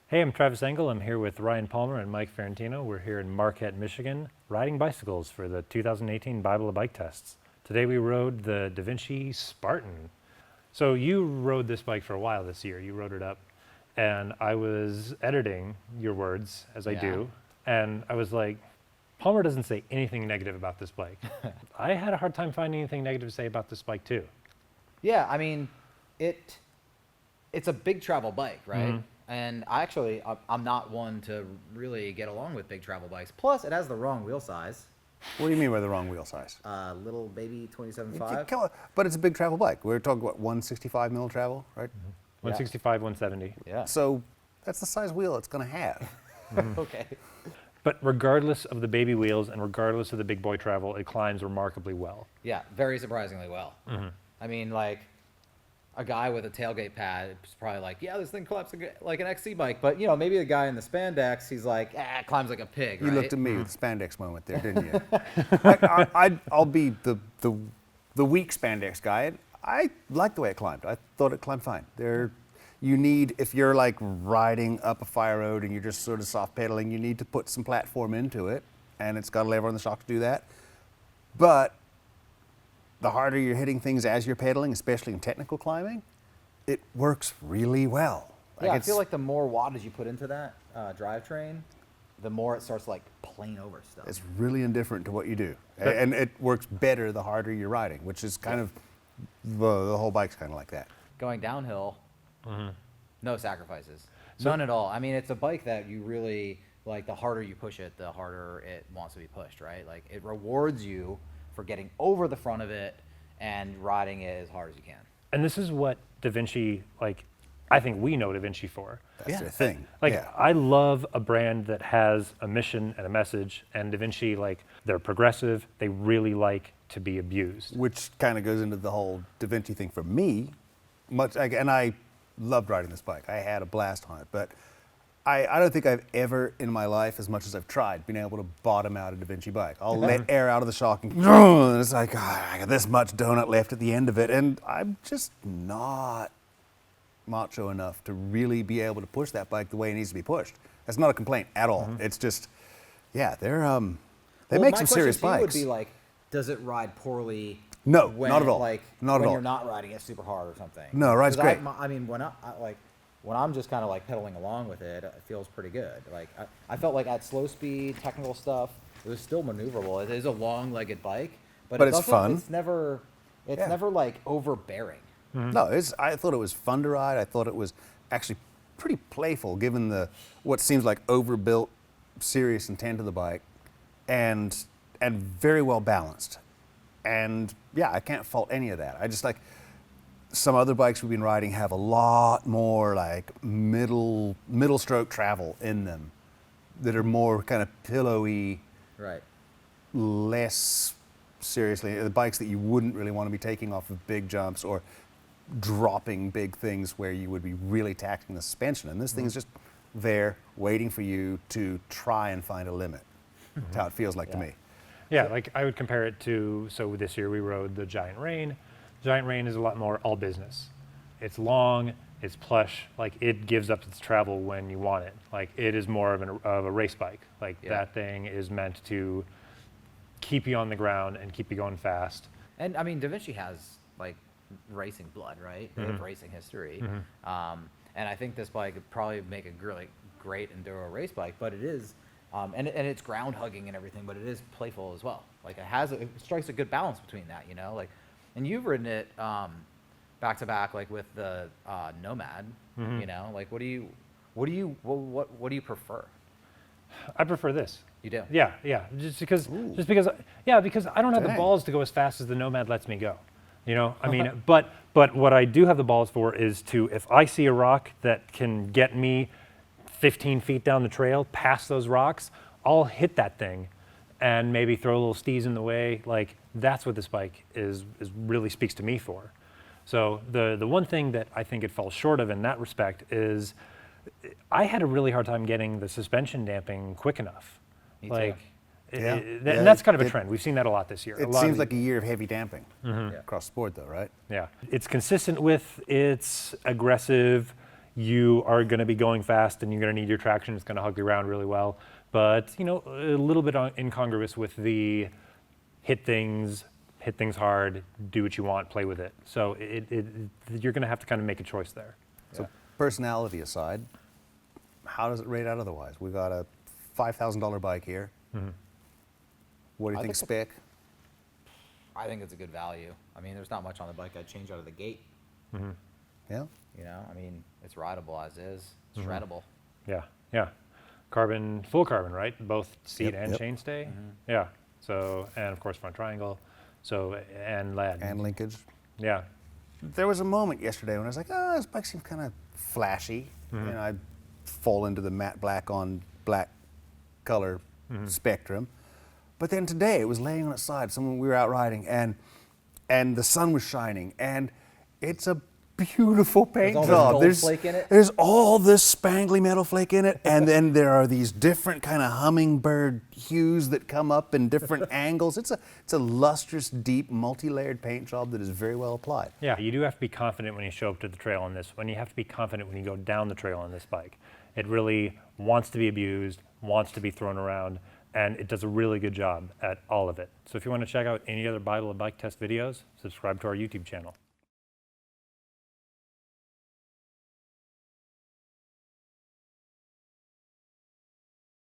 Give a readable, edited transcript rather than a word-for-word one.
Hey, I'm Travis Engel. I'm here with Ryan Palmer and Mike Ferrantino. We're here in Marquette, Michigan, riding bicycles for the 2018 Bible of Bike tests. Today we rode the DeVinci Spartan. So you rode this bike for a while this year. You rode it up, and I was editing your words, as I do, and I was like, Palmer doesn't say anything negative about this bike. I had a hard time finding anything negative to say about this bike too. Yeah, I mean, it's a big travel bike, right? Mhm. And I'm not one to really get along with big travel bikes. Plus, it has the wrong wheel size. What do you mean by the wrong wheel size? Little baby 27.5. But it's a big travel bike. We're talking about 165 mil travel, right? 165, 170. Yeah. So that's the size wheel it's going to have. Okay. But regardless of the baby wheels and regardless of the big boy travel, it climbs remarkably well. Yeah, very surprisingly well. Mhm. I mean, like, a guy with a tailgate pad is probably like, yeah, this thing climbs like an XC bike. But, you know, maybe the guy in the spandex, he's like, it climbs like a pig, You right? looked at me with the spandex moment there, didn't you? I'll be the weak spandex guy. I like the way it climbed. I thought it climbed fine. If you're like riding up a fire road and you're just sort of soft pedaling, you need to put some platform into it, and it's got a lever on the shock to do that. But the harder you're hitting things as you're pedaling, especially in technical climbing, it works really well. Yeah, I feel like the more wattage you put into that drivetrain, the more it starts like playing over stuff. it's really indifferent to what you do. And it works better the harder you're riding, which is kind of, the whole bike's kind of like that. Going downhill, no sacrifices. None at all. I mean, it's a bike that you really, like, the harder you push it, the harder it wants to be pushed, right? Like, it rewards you for getting over the front of it and riding it as hard as you can. And this is what DeVinci, I think we know DeVinci for. That's their thing. I love a brand that has a mission and a message, and DeVinci, they're progressive. They really like to be abused. Which kind of goes into the whole DeVinci thing for me. And I loved riding this bike. I had a blast on it, but I don't think I've ever in my life, as much as I've tried, been able to bottom out a DeVinci bike. I'll let air out of the shock and it's like, I got this much donut left at the end of it, and I'm just not macho enough to really be able to push that bike the way it needs to be pushed. That's not a complaint at all. It's just, they make some serious My question to you bikes. would be like, does it ride poorly? No, when, not at all. Like, Not at when all. you're not riding it super hard or something. No, it rides 'Cause great. I mean, when I'm just kind of like pedaling along with it, it feels pretty good. Like, I felt like at slow speed, technical stuff, it was still maneuverable. It is a long-legged bike, but it's fun. It's never like overbearing. No, I thought it was fun to ride. I thought it was actually pretty playful, given what seems like overbuilt, serious intent of the bike, and very well balanced. And yeah, I can't fault any of that. I just like some other bikes we've been riding have a lot more like middle stroke travel in them that are more kind of pillowy, Right. less seriously, the bikes that you wouldn't really want to be taking off of big jumps or dropping big things where you would be really taxing the suspension. And this thing is just there waiting for you to try and find a limit. That's how it feels like to me. Yeah, I would compare it to, so this year we rode the Giant Rain. Giant Rain is a lot more all business. It's long, it's plush, it gives up its travel when you want it. It is more of a race bike. That thing is meant to keep you on the ground and keep you going fast. And I mean, DeVinci has like racing blood, right? They have racing history. And I think this bike would probably make a really great enduro race bike, but it is, and it's ground hugging and everything, but it is playful as well. It strikes a good balance between that, you know? And you've ridden it back to back, with the Nomad, you know? What do you prefer? I prefer this. You do? Yeah, because I don't have the Dang. balls to go as fast as the Nomad lets me go. You know, I mean, but what I do have the balls for is if I see a rock that can get me 15 feet down the trail, past those rocks, I'll hit that thing and maybe throw a little steez in the way. That's what this bike is really speaks to me for. So the one thing that I think it falls short of in that respect is I had a really hard time getting the suspension damping quick enough. Me too. And that's kind of a trend. We've seen that a lot this year. It seems like a year of heavy damping across the board though, right? Yeah, it's consistent with its aggressive, you are going to be going fast and you're going to need your traction. It's going to hug the ground really well. But, you know, a little bit incongruous with the hit things hard, do what you want, play with it. So you're going to have to kind of make a choice there. So personality aside, how does it rate out otherwise? We got a $5,000 bike here. What do you I think, think Spick? I think it's a good value. I mean, there's not much on the bike I'd change out of the gate. Yeah. You know, I mean, it's rideable as is. It's shreddable. Yeah, yeah. Carbon, full carbon, right? Both seat Yep, and yep. chainstay. Yeah. So, and of course front triangle. So, and lead. And linkage. Yeah. There was a moment yesterday when I was like, oh, this bike seems kind of flashy. And I fall into the matte black on black color spectrum. But then today it was laying on its side. We were out riding and the sun was shining and it's a beautiful paint all this job. gold flake in it? There's all this spangly metal flake in it, and then there are these different kind of hummingbird hues that come up in different angles. It's a lustrous, deep, multi-layered paint job that is very well applied. Yeah, you do have to be confident when you show up to the trail on this. When you have to be confident when you go down the trail on this bike. It really wants to be abused, wants to be thrown around, and it does a really good job at all of it. So if you want to check out any other Bible and bike test videos, subscribe to our YouTube channel.